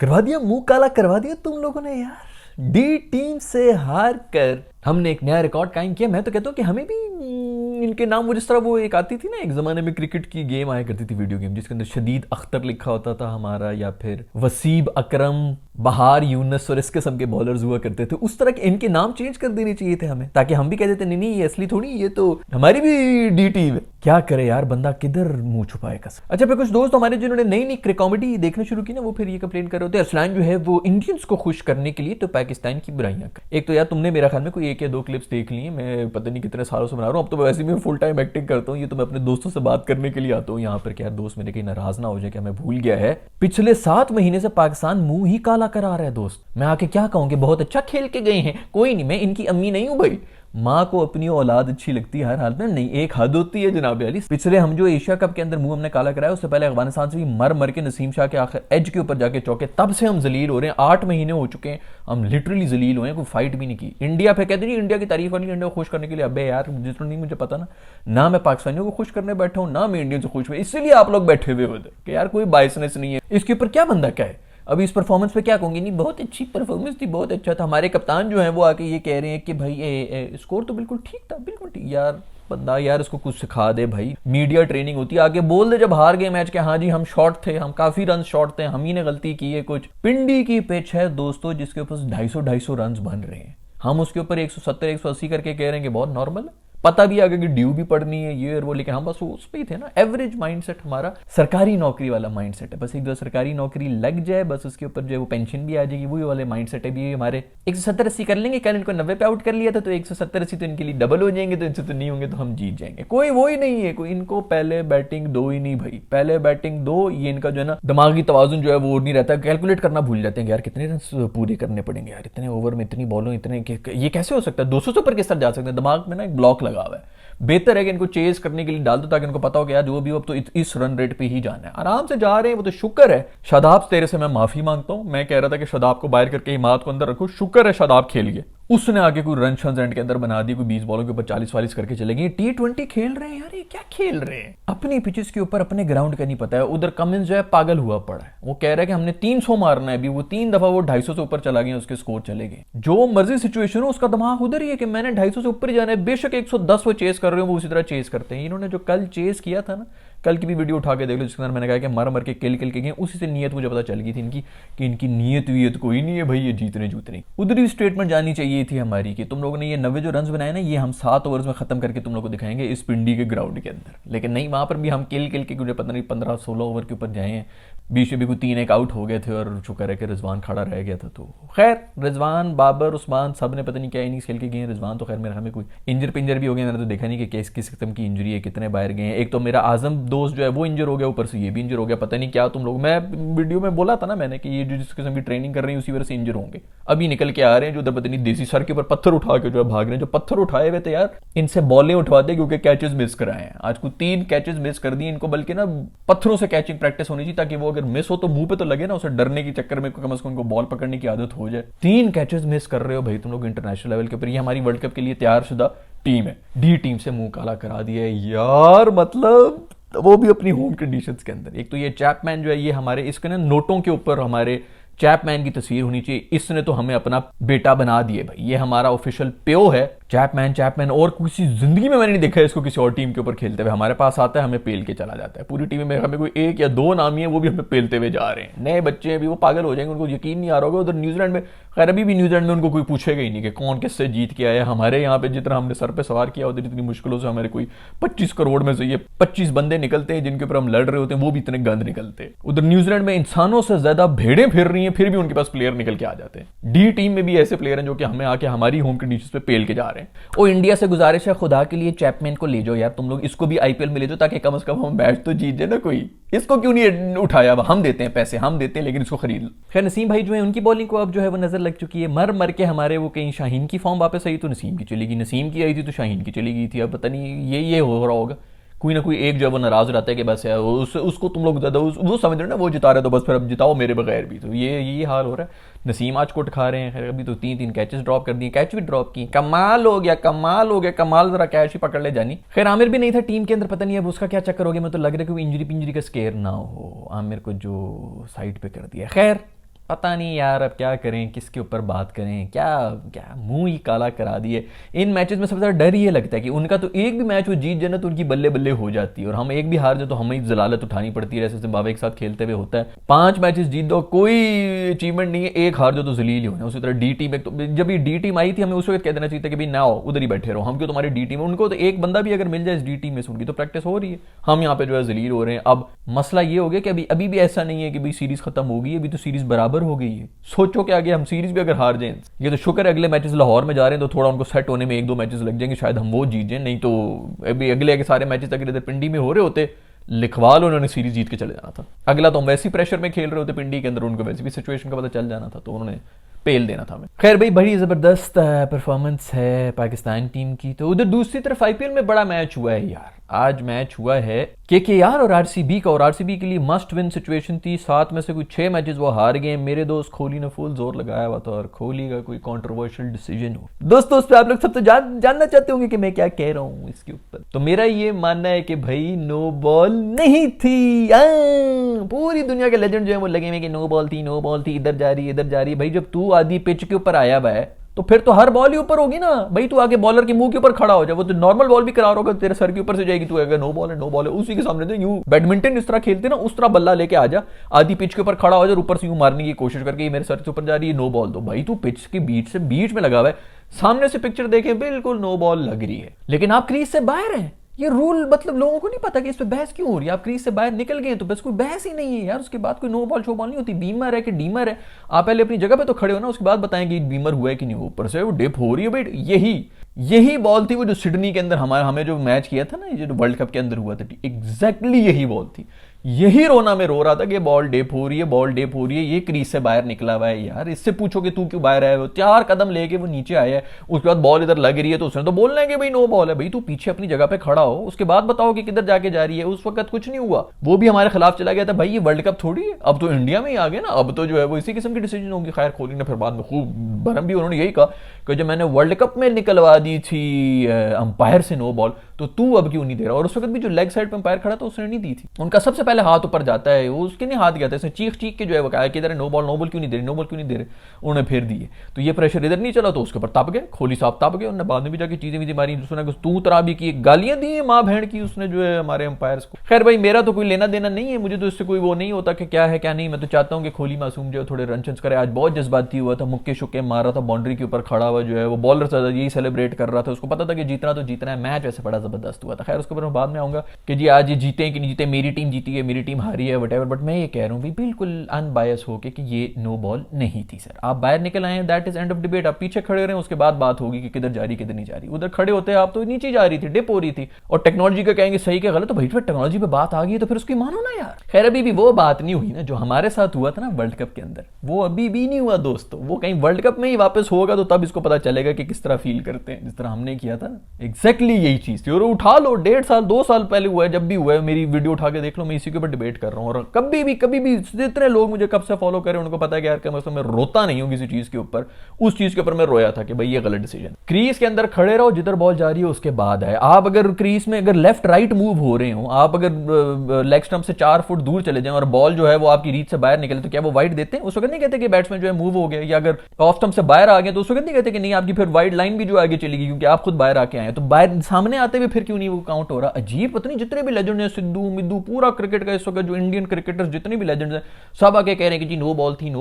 करवा दिया, मुंह काला करवा दिया तुम लोगों ने यार। डी टीम से हार कर हमने एक नया रिकॉर्ड कायम किया। मैं तो कहता हूँ कि हमें भी इनके नाम, वो जिस तरह वो एक आती थी ना एक जमाने में क्रिकेट की गेम आया करती थी, वीडियो गेम, जिसके अंदर शदीद अख्तर लिखा होता था हमारा, या फिर वसीब अकरम, बहार, यूनस और इस किस्म के बॉलर्स हुआ करते थे। उस तरह के इनके नाम चेंज कर देने चाहिए थे हमें, ताकि हम भी कह देते नहीं नहीं ये असली थोड़ी, ये तो हमारी भी डी टीम है। क्या करे यार, बंदा किधर मुंह छुपाए कसम। अच्छा, फिर कुछ दोस्त हमारे जिन्होंने नई नई कॉमेडी देखना शुरू की ना, वो फिर ये कंप्लेन कर रहे होते हैं अरसलान जो है वो इंडियंस को खुश करने के लिए तो पाकिस्तान की बुराइयां कर। एक तो यार तुमने मेरा ख्याल में कोई एक या दो क्लिप्स देख ली है, मैं पता नहीं कितने सालों से बना रहा हूँ। अब तो वैसे भी मैं फुल टाइम एक्टिंग करता हूँ, ये तो मैं अपने दोस्तों से बात करने के लिए आता हूँ यहाँ पर। क्या दोस्त मेरे कहीं नाराज ना हो जाए कि मैं भूल गया है, पिछले 7 महीने से पाकिस्तान मुंह ही काला करा रहा है दोस्त। मैं आके क्या कहूँ कि बहुत अच्छा खेल के गए हैं, कोई नहीं, मैं इनकी अम्मी नहीं हूँ भाई। माँ को अपनी औलाद अच्छी लगती है हर हाल में, नहीं एक हद होती है जनाब अली। पिछले हम जो एशिया कप के अंदर मुंह हमने काला कराया, उससे पहले अफगानिस्तान से भी मर मर के नसीम शाह के आखिर एज के ऊपर जाके चौके, तब से हम जलील हो रहे हैं। 8 महीने हो चुके हैं, हम लिटरली जलील हुए हैं, कोई फाइट भी नहीं की। इंडिया पे कहते नहीं इंडिया की तारीफ करनी, इंडिया को खुश करने के लिए। अबे यार जितना नहीं मुझे पता ना मैं पाकिस्तानियों को खुश करने बैठा हूँ, ना मैं इंडियन से खुश हुए, इसलिए आप लोग बैठे हुए उधर कि यार कोई बायसनेस नहीं है। इसके ऊपर क्या बंदा क्या है, अभी इस परफॉर्मेंस पे क्या कहूंगी, नहीं बहुत अच्छी परफॉर्मेंस थी, बहुत अच्छा था। हमारे कप्तान जो है वो आके ये कह रहे हैं कि भाई स्कोर तो बिल्कुल ठीक था, बिल्कुल ठीक। यार बंदा यार इसको कुछ सिखा दे भाई, मीडिया ट्रेनिंग होती है, आगे बोल दे जब हार गए मैच के, हाँ जी हम शॉर्ट थे, हम काफी रन शॉर्ट थे, हम ही ने गलती की है। कुछ पिंडी की पिच है दोस्तों जिसके ऊपर 250 रन बन रहे हैं, हम उसके ऊपर 170 180 करके कह रहे हैं कि बहुत नॉर्मल है। पता भी आगे कि ड्यू भी पड़नी है ये और वो, लेकिन हम बस उस पे ही थे ना। एवरेज माइंडसेट हमारा सरकारी नौकरी वाला माइंडसेट है, बस एक दो सरकारी नौकरी लग जाए, बस उसके ऊपर जो है वो पेंशन भी आ जाएगी, वही वाले माइंडसेट है। भी हमारे 170-80 कर लेंगे, कल इनको 90 पे आउट कर लिया था तो 170-80 तो इनके लिए डबल हो जाएंगे, तो इनसे तो नहीं होंगे तो हम जीत जाएंगे। कोई वो ही नहीं है, कोई इनको पहले बैटिंग दो ही नहीं भाई, पहले बैटिंग दो। ये इनका जो है ना दिमागी तवाजुन जो है वो नहीं रहता, कैलकुलेट करना भूल जाते हैं यार कितने रन पूरे करने पड़ेंगे यार, इतने ओवर में इतनी बॉलों, इतने ये कैसे हो सकता है, 200 से ऊपर किस तरह जा सकते हैं। दिमाग में ना एक ब्लॉक लगा हुआ है। बेहतर है कि इनको चेज करने के लिए डाल दो, ताकि इनको पता हो कि यार जो भी अब तो इस रन रेट पे ही जाना है। आराम से जा रहे हैं वो तो शुक्र है। शादाब तेरे से मैं माफी मांगता हूं, मैं कह रहा था कि शादाब को बाहर करके हिमायत को अंदर रखो, शुक्र है शादाब खेल गए। उसने आगे कोई रन शन एंड के अंदर बना दी, कोई 20 बॉलों के ऊपर 40-40 करके चले गए। T20 खेल रहे हैं यार, ये क्या खेल रहे हैं, अपनी पिचेस के ऊपर अपने ग्राउंड का नहीं पता है। उधर कमिंस जो है पागल हुआ पड़ा है, वो कह रहा है कि हमने 300 मारना है, अभी वो 3 दफा वो 250 से ऊपर चला गया, उसके स्कोर चले गए। जो मर्जी सिचुएशन हो उसका दिमाग उधर ही है कि मैंने 250 से ऊपर जाना है, बेशक 110 वो चेस कर रहे हो, वो उसी तरह चेस करते हैं। इन्होंने जो कल चेस किया था ना, कल की भी वीडियो उठा के देख लो, जिसके अंदर मैंने कहा कि मर मर के किल के गए, उसी से नीयत मुझे पता चल गई थी इनकी कि इनकी नीयत वीयत कोई नहीं है भाई, ये जीतने जूतने। उधर ही स्टेटमेंट जानी चाहिए थी हमारी कि तुम लोगों ने ये 90 जो रन बनाए ना, ये हम 7 ओवर्स में खत्म करके तुम लोग को दिखाएंगे इस पिंडी के ग्राउंड के अंदर। लेकिन नहीं, वहां पर भी हम किल के पता नहीं 15-16 ओवर के ऊपर जाए हैं, बीच में भी कोई 3 एक आउट हो गए थे और शुक्र है कि रिजवान खड़ा रह गया था। तो खैर रिजवान, बाबर, उस्मान सब ने पता नहीं क्या इनिंग्स खेल के गए हैं। रिजवान तो खैर मेरे हमें कोई इंजर पिंजर भी हो गया, मैंने तो देखा नहीं कि किस किस्म की इंजरी है, कितने बाहर गए हैं। एक तो मेरा आजम दोस्त जो है वो इंजर हो गया, ऊपर से ये भी इंजर हो गया, पता नहीं क्या तुम लोग, मैं वीडियो में बोला था ना मैंने कि ये जो जिस किस्म की ट्रेनिंग कर रही है उसी वजह से इंजर होंगे। अभी निकल के आ रहे हैं जो उधर पता नहीं देसी सर के ऊपर पत्थर उठा के जो है भाग रहे हैं। जो पत्थर उठाए हुए थे यार, इनसे बॉलें उठवा दे क्योंकि कैचेस मिस कराए हैं। आज को 3 कैचेस मिस कर दिए इनको, बल्कि ना पत्थरों से कैचिंग प्रैक्टिस होनी चाहिए, ताकि वो अगर मिस हो तो मुंह पे तो लगे ना, उसे डरने के चक्कर में कम से कम उनको बॉल पकड़ने की आदत हो जाए। 3 कैचेस मिस कर रहे हो भाई तुम लोग इंटरनेशनल लेवल के ऊपर। ये हमारी वर्ल्ड कप के लिए तैयार शुदा टीम है, डी टीम से मुंह काला करा दिया है यार, मतलब वो भी अपनी होम कंडीशंस के अंदर। एक तो ये चैपमैन जो है ये हमारे इसके ना नोटों के ऊपर हमारे चैपमैन की तस्वीर होनी चाहिए, इसने तो हमें अपना बेटा बना दिए भाई, ये हमारा ऑफिशियल पेओ है चैपमैन। और किसी जिंदगी में मैंने नहीं देखा है इसको किसी और टीम के ऊपर खेलते हुए। हमारे पास आता है हमें पेल के चला जाता है, पूरी टीम में हमें कोई 1 या 2 नामी है, वो भी हमें पेलते हुए जा रहे हैं। नए बच्चे हैं भी, वो पागल हो जाएंगे, उनको यकीन नहीं आ रहा होगा। उधर न्यूजीलैंड में खैर अभी भी न्यूजीलैंड में उनको कोई पूछेगा ही नहीं कि कौन किससे जीत के आया। हमारे यहाँ पे जितना हमने सर पे सवार किया उधर इतनी मुश्किलों से हमारे कोई 25 करोड़ में से ये 25 बंदे निकलते हैं जिनके ऊपर हम लड़ रहे होते हैं, वो भी इतने गंद निकलते हैं। उधर न्यूजीलैंड में इंसानों से ज्यादा भेड़ें फिर रही हैं, फिर भी उनके पास प्लेयर निकल के आ जाते हैं। डी टीम में भी ऐसे प्लेयर हैं जो कि हमें आके हमारी होम कंडीशंस पे पेल के जा रहे हैं। ओ इंडिया से गुजारिश है खुदा के लिए चैपमैन को ले जाओ यार तुम लोग, इसको भी आईपीएल में ले जाओ ताकि कम से कम हम मैच तो जीत जाए ना कोई। इसको क्यों नहीं उठाया, हम देते हैं पैसे, हम देते हैं, लेकिन इसको खरीद लो। खैर नसीम भाई जो है उनकी बॉलिंग को अब जो है वो नजर लग चुकी है, मर मर के हमारे वो कहीं शाहीन की फॉर्म वापस आई तो नसीम की चली गई, नसीम की आई थी तो शाहीन की चली गई थी। अब पता नहीं ये हो रहा होगा, कोई ना कोई एक जो वो नाराज रहता है कि बस यार उसको तुम लोग ज्यादा वो समझ रहे हो ना, वो जिता रहे तो बस फिर अब जिताओ मेरे बगैर भी। तो ये हाल हो रहा है। नसीम आज कुट खा रहे हैं। खैर अभी तो 3 कैचेस ड्रॉप कर दिए, कैच भी ड्रॉप की, कमाल हो गया, कमाल जरा कैच ही पकड़ ले जानी। खैर आमिर भी नहीं था टीम के अंदर, पता नहीं अब उसका क्या चक्कर हो गया। मैं तो लग रहा है कि इंजरी पिंजरी का स्केयर ना हो आमिर को जो साइड पे कर दिया। खैर पता नहीं यार अब क्या करें, किसके ऊपर बात करें, क्या क्या मुंह ही काला करा दिए। इन मैचेस में सबसे ज़्यादा डर ये लगता है कि उनका तो एक भी मैच वो जीत जाए ना तो उनकी बल्ले बल्ले हो जाती है, और हम एक भी हार जाए तो हमें जलालत उठानी पड़ती है, जैसे जिम्बाब्वे के साथ खेलते हुए होता है। 5 मैचेस जीत दो कोई अचीवमेंट नहीं है, एक हार जो तो जलील ही होना। उसी तरह डी टीम, तो जब ये डी टीम आई थी हमें उस वक्त कह देना चाहिए था कि भाई ना आओ, उधर ही बैठे रहो, हम क्यों तुम्हारी डी टीम है। उनको तो एक बंदा भी अगर मिल जाए इस डी टीम में से, उनकी तो प्रैक्टिस हो रही है, हम यहाँ पे जो है जलील हो रहे हैं। अब मसला ये हो गया कि अभी भी ऐसा नहीं है कि भाई सीरीज खत्म हो गई है, अभी तो सीरीज बराबर हो गई है। सोचो कि आगे हम सीरीज भी अगर हार जाए, ये तो शुक्र है अगले मैचेस लाहौर में जा रहे हैं तो थोड़ा उनको सेट होने में 1-2 मैचेस लग जाएंगे, शायद हम वो जीत जाए। नहीं तो अभी अगले के सारे मैचेस अगर इधर पिंडी में हो रहे होते, लिखवाल उन्होंने सीरीज जीत के चले जाना था। अगला तो हम वैसी प्रेशर में खेल रहे होते पिंडी के अंदर, उनको वैसे भी सिचुएशन का पता चल जाना था, तो उन्होंने पेल देना था हमें। खैर भाई बड़ी ज़बरदस्त परफॉर्मेंस है पाकिस्तान टीम की। तो उधर दूसरी तरफ आईपीएल में बड़ा मैच हुआ है यार। आज मैच हुआ है केकेआर और आरसीबी का, और आरसीबी के लिए मस्ट विन सिचुएशन थी। 7 में से कुछ 6 मैचेस वो हार गए। मेरे दोस्त कोहली ने फुल जोर लगाया हुआ था, और कोहली का कोई कंट्रोवर्शियल डिसीजन हो दोस्तों, उस पर आप लोग सब तो जानना चाहते होंगे कि मैं क्या कह रहा हूँ इसके ऊपर। तो मेरा ये मानना है कि भाई नो बॉल नहीं थी। पूरी दुनिया के लेजेंड जो है वो लगे हुए कि नो बॉल थी, नो बॉल थी, इधर जा रही है, इधर जा रही है। भाई जब तू आधी पिच के ऊपर आया हुआ है तो फिर तो हर बॉल ही ऊपर होगी ना भाई। तू आगे बॉलर के मुंह के ऊपर खड़ा हो जाए, वो तो नॉर्मल बॉल भी करा होगा तेरे सर के ऊपर से जाएगी, तू अगर नो बॉल है उसी के सामने तो यूं बैडमिंटन इस तरह खेलते ना, उस तरह बल्ला लेके आ जा, आधी पिच के ऊपर खड़ा हो जाए, ऊपर से यूं मारने की कोशिश करके मेरे सर से ऊपर जा रही है, नो बॉल। तो भाई तू पिच के बीच में लगा हुआ है, सामने से पिक्चर देखे बिल्कुल नो बॉल लग रही है, लेकिन आप क्रीज से बाहर हैं। ये रूल मतलब लोगों को नहीं पता कि इस पे बहस क्यों हो रही है। आप क्रीज से बाहर निकल गए तो बस कोई बहस ही नहीं है यार, उसके बाद कोई नो बॉल शो बॉल नहीं होती। बीमर है कि डीमर है, आप पहले अपनी जगह पे तो खड़े हो ना, उसके बाद बताएं कि बीमर हुआ है कि नहीं। ऊपर से वो डिप हो रही है भाई। यही बॉल थी वो जो सिडनी के अंदर हमें जो मैच किया था ना, जो वर्ल्ड कप के अंदर हुआ था, एग्जैक्टली यही बॉल थी। यही रोना में रो रहा था कि बॉल डेप हो रही है, बॉल डेप हो रही है। ये क्रीज से बाहर निकला हुआ है यार, इससे पूछो कि तू क्यों बाहर आया। 4 कदम लेके वो नीचे आया है, उसके बाद बॉल इधर लग रही है तो उसने तो बोलना है कि भाई नो बॉल है। भाई तू पीछे अपनी जगह पे खड़ा हो, उसके बाद बताओ कि किधर जाके जा रही है। उस वक्त कुछ नहीं हुआ, वो भी हमारे खिलाफ चला गया था। भाई ये वर्ल्ड कप थोड़ी है, अब तो इंडिया में ही आ गए ना, अब तो जो है वो इसी किस्म की डिसीजन होगी। खैर कोहली ने फिर बाद में खूब भरम भी उन्होंने यही कहा कि जब मैंने वर्ल्ड कप में निकलवा दी थी अंपायर से नो बॉल, तो तू अब क्यों नहीं दे रहा। और उस वक्त भी जो लेग साइड पे अंपायर खड़ा था उसने नहीं दी थी। उनका सबसे पहले हाथ ऊपर जाता है, वो उसके नहीं हाथ गया था, इसने चीख के जो है वो कहा कि इधर नो बॉल क्यों नहीं दे रहे, नो बॉल क्यों नहीं दे रहे। उन्होंने फिर दिए, तो ये प्रेशर इधर नहीं चला तो उसके ऊपर तप गए, कोहली साहब तप गए। उन्होंने बाद में भी जाके चीजें भी मारी, उसने तू तरा भी की, गालियां दी माँ बहन की उसने जो है हमारे अंपायर को। खैर भाई मेरा तो कोई लेना देना नहीं है, मुझे तो इससे कोई वो नहीं होता कि क्या है क्या नहीं। मैं तो चाहता हूँ कि कोहली मासूम जो है थोड़े रन करे। आज बहुत जज्बाती हुआ था, मुक्के शुक्के मार रहा था, बाउंड्री के ऊपर खड़ा हुआ जो है वो बॉलर यही सेलिब्रेट कर रहा था। उसको पता था कि जीतना तो जीतना है। मैच वैसे बड़ा जबरदस्त हुआ था। खैर उसके ऊपर मैं बाद में आऊंगा कि जी आज ये जीते कि नहीं जीते, मेरी टीम जीती है, मेरी टीम हारी है, वटेवर। बट मैं ये कह रहा हूँ भी बिल्कुल अनबायस होके कि ये नो बॉल नहीं थी सर। आप बाहर निकल आए, that is end of debate. आप पीछे खड़े रहे, उसके बाद बात होगी कि किधर जा रही किधर नहीं जा रही। उधर खड़े होते आप तो नीचे जा रही थी, डिप हो रही थी। और टेक्नोलॉजी का कहेंगे सही क्या गलत, तो भाई टेक्नोलॉजी पे बात आ गई तो फिर उसकी मानो ना यार। खैर अभी भी वो बात नहीं हुई ना जो हमारे साथ हुआ था ना वर्ल्ड कप के अंदर, वो अभी भी नहीं हुआ दोस्तों। वो कहीं वर्ल्ड कप में ही वापस होगा तो तब इसको पता चलेगा कि किस तरह फील करते हैं, जिस तरह हमने किया था ना। एग्जैक्टली यही चीज थी। और उठा लो 1.5 साल 2 साल पहले हुआ है, जब भी हुआ है मेरी वीडियो उठा के देख लो, मैं इसी के ऊपर डिबेट कर रहा हूँ। और कभी भी जितने लोग मुझे कब से फॉलो करें उनको पता है कि यार कम से कम मैं रोता नहीं हूँ किसी चीज के ऊपर। उस चीज के ऊपर मैं रोया था कि भाई ये गलत डिसीजन। क्रीज के अंदर खड़े रहो, जिधर बॉल जा रही है उसके बाद है। आप अगर क्रीज में अगर लेफ्ट राइट मूव हो रहे हो, आप अगर लेग स्टंप से 4 फुट दूर चले जाएं और बॉल जो है वो आपकी रीच से बाहर निकले, तो क्या वो वाइड देते हैं? उस वक्त नहीं कहते कि बैट्समैन जो है मूव हो गया। या अगर ऑफ स्टंप से बाहर आ गए तो उस वक्त नहीं कहते कि नहीं आपकी फिर वाइड लाइन भी जो आगे चलेगी क्योंकि आप खुद बाहर आके आए। तो बाहर सामने आते हुए फिर क्यों नहीं वो काउंट हो रहा? अजीब। पता नहीं जितने भी लेजेंड हैं, सिद्धू मिद्धू, पूरा क्रिकेट का इस वक्त जो इंडियन क्रिकेटर्स जितने भी लेजेंड्स हैं, सब आके कह रहे हैं कि जी नो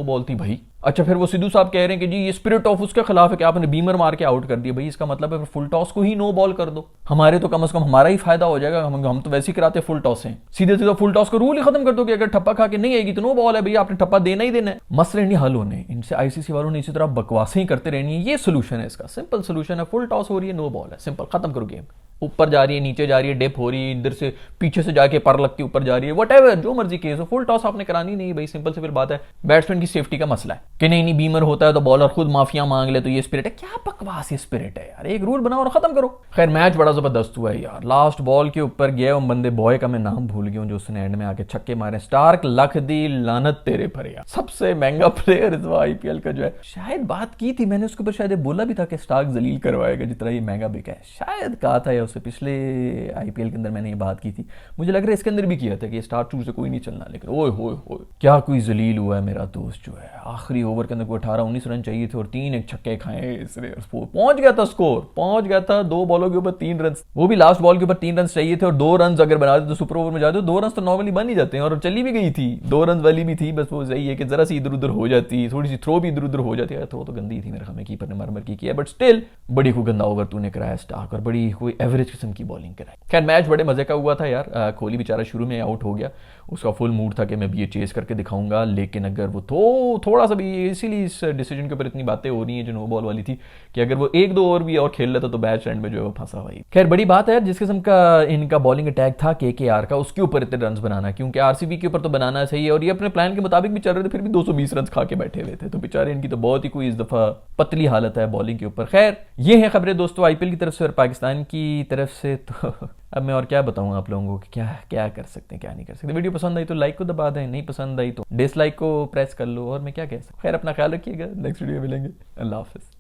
बॉल थी भाई। अच्छा फिर वो सिद्धू साहब कह रहे हैं कि जी ये स्पिरिट ऑफ उसके खिलाफ है कि आपने बीमर मार के आउट कर दिया। भाई इसका मतलब है फिर फुल टॉस को ही नो बॉल कर दो। हमारे तो कम से कम हमारा ही फायदा हो जाएगा। हम तो वैसे ही कराते फुल टॉस हैं, सीधे सीधा फुल टॉस का रूल ही खत्म कर दो कि अगर ठप्पा खा के नहीं आएगी तो नो बॉल है। भैया आपने ठप्पा देना ही देना है। मसले नहीं हल होने, इनसे आईसीसी वालों ने इसी तरह बकवासें ही करते रहनी है। ये सोल्यूशन है इसका, सिंपल सोल्यूशन है। फुल टॉस हो रही है, नो बॉल है, सिंपल, खत्म करो गेम। ऊपर जा रही है, नीचे जा रही है, डिप हो रही है, इधर से पीछे से जाके पर लग के ऊपर जा रही है, व्हाटएवर जो मर्जी केस हो, फुल टॉस आपने करानी नहीं भाई। सिंपल से फिर बात है, बैट्समैन की सेफ्टी का मसला है। कि नहीं नहीं बीमर होता है तो बॉलर खुद माफिया मांग ले तो ये स्पिरिट है। क्या बकवास ये स्पिरिट है यार, एक रूल बनाओ और खत्म करो। खैर मैच बड़ा जबरदस्त हुआ है यार, लास्ट बॉल के ऊपर गया वो बंदे, बॉय का मैं नाम भूल गया हूँ, जो उसने एंड में आके छक्के मारे। स्टार्क लख दी लानत तेरे पर यार, सबसे महंगा प्लेयर इस आईपीएल का जो है। शायद बात की थी मैंने उसके ऊपर, शायद बोला भी था कि स्टार्क जलील करवाएगा जितना ये महंगा बिका है, शायद कहा था या उससे पिछले आईपीएल के अंदर मैंने ये बात की थी। मुझे लग रहा है इसके अंदर भी किया था कि स्टार्क टू से कोई नहीं चलना, लेकिन ओए होए होए क्या कोई जलील हुआ है मेरा दोस्त जो है। आखिरी ओवर के अंदर कोई 18-19 रन चाहिए थे और 3 एक छक्के खाए इसने, पहुंच गया था स्कोर, पहुंच गया था 2 बॉलों के ऊपर 3 रन, वो भी लास्ट बॉल के ऊपर 3 रन चाहिए थे और 2 रन अगर बना दे तो सुपर ओवर में जाते हो, 2 रन तो नॉर्मली बन ही जाते हैं और चली भी गई थी, 2 रन वाली भी थी। बस वो सही है कि जरा सी इधर उधर हो जाती, थोड़ी सी थ्रो भी इधर उधर हो जाती है। थ्रो तो गंदी थी मेरे हमें कीपर ने मर की किया, बट स्टिल बड़ी कोई गंदा ओवर तूने कराया स्टार्क और बड़ी कोई एवरेज किस्म की बॉलिंग कराई। खैर मैच बड़े मजे का हुआ था यार। कोहली बेचारा शुरू में आउट हो गया, उसका फुल मूड था कि मैं भी ये चेस करके दिखाऊंगा, लेकिन अगर वो थोड़ा सा भी, इसीलिए इस डिसीजन के ऊपर इतनी बातें हो रही हैं जो नो बॉल वाली थी, कि अगर वो 1-2 ओवर भी और खेल लेता तो मैच एंड में जो है वो फंसा हुआ। खैर बड़ी बात है जिस किस्म का इनका बॉलिंग अटैक था केकेआर का, उसके ऊपर इतने रन बनाना, क्योंकि आरसीबी के ऊपर तो बनाना सही है और ये अपने प्लान के मुताबिक भी चल रहे थे, फिर भी 220 रन खा के बैठे हुए थे, तो बेचारे इनकी तो बहुत ही कोई इस दफा पतली हालत है बॉलिंग के ऊपर। खैर ये है खबरें दोस्तों आईपीएल की तरफ से और पाकिस्तान की तरफ से। तो अब मैं और क्या बताऊं आप लोगों को कि क्या क्या कर सकते हैं क्या नहीं कर सकते। वीडियो पसंद आई तो लाइक को दबा दें, नहीं पसंद आई तो डिसलाइक को प्रेस कर लो, और मैं क्या कह सकता हूं। खैर अपना ख्याल रखिएगा, नेक्स्ट वीडियो में मिलेंगे, अल्लाह हाफिज।